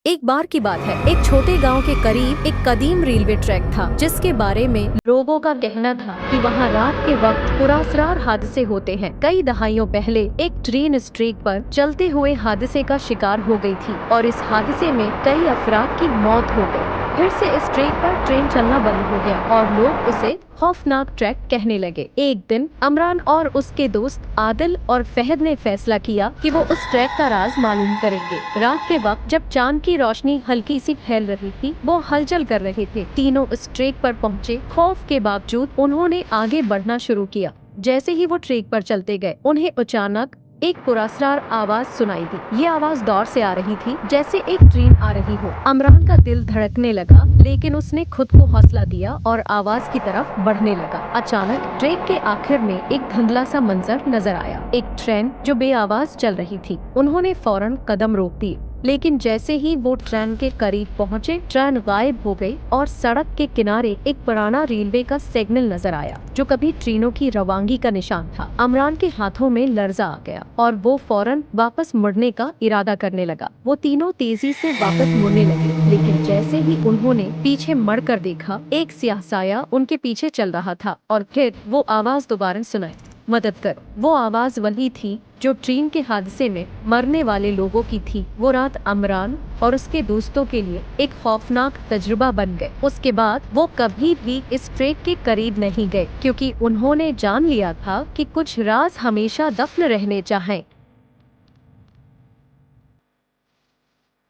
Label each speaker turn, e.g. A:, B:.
A: एक बार की बात है, एक छोटे गांव के करीब एक कदीम रेलवे ट्रैक था, जिसके बारे में लोगों का कहना था कि वहां रात के वक्त पुरस्कार हादसे होते हैं। कई दहाइयों पहले एक ट्रेन इस ट्रैक पर चलते हुए हादसे का शिकार हो गई थी और इस हादसे में कई अफराद की मौत हो गई। फिर से इस ट्रैक पर ट्रेन चलना बंद हो गया और लोग उसे खौफनाक ट्रैक कहने लगे। एक दिन अमरान और उसके दोस्त आदिल और फहद ने फैसला किया कि वो उस ट्रैक का राज मालूम करेंगे। रात के वक्त जब चांद की रोशनी हल्की सी फैल रही थी, वो हलचल कर रहे थे। तीनों उस ट्रैक पर पहुँचे। खौफ के बावजूद उन्होंने आगे बढ़ना शुरू किया। जैसे ही वो ट्रैक पर चलते गए, उन्हें अचानक एक पुरस्कार आवाज सुनाई दी। ये आवाज दौर से आ रही थी, जैसे एक ट्रेन आ रही हो। अमरान का दिल धड़कने लगा, लेकिन उसने खुद को हौसला दिया और आवाज की तरफ बढ़ने लगा। अचानक ट्रैक के आखिर में एक धुंधला सा मंजर नजर आया, एक ट्रेन जो बेआवाज चल रही थी। उन्होंने फौरन कदम रोक दिए, लेकिन जैसे ही वो ट्रेन के करीब पहुंचे, ट्रेन गायब हो गई और सड़क के किनारे एक पुराना रेलवे का सिग्नल नजर आया, जो कभी ट्रेनों की रवानगी का निशान था। अमरान के हाथों में लर्जा आ गया और वो फौरन वापस मुड़ने का इरादा करने लगा। वो तीनों तेजी से वापस मुड़ने लगे, लेकिन जैसे ही उन्होंने पीछे मुड़कर देखा, एक स्याह साया उनके पीछे चल रहा था और फिर वो आवाज दोबारा सुनाई, मदद करो। वो आवाज वही थी जो ट्रेन के हादसे में मरने वाले लोगों की थी। वो रात अमरान और उसके दोस्तों के लिए एक खौफनाक तजुर्बा बन गए। उसके बाद वो कभी भी इस ट्रैक के करीब नहीं गए, क्योंकि उन्होंने जान लिया था कि कुछ राज हमेशा दफन रहने चाहिए।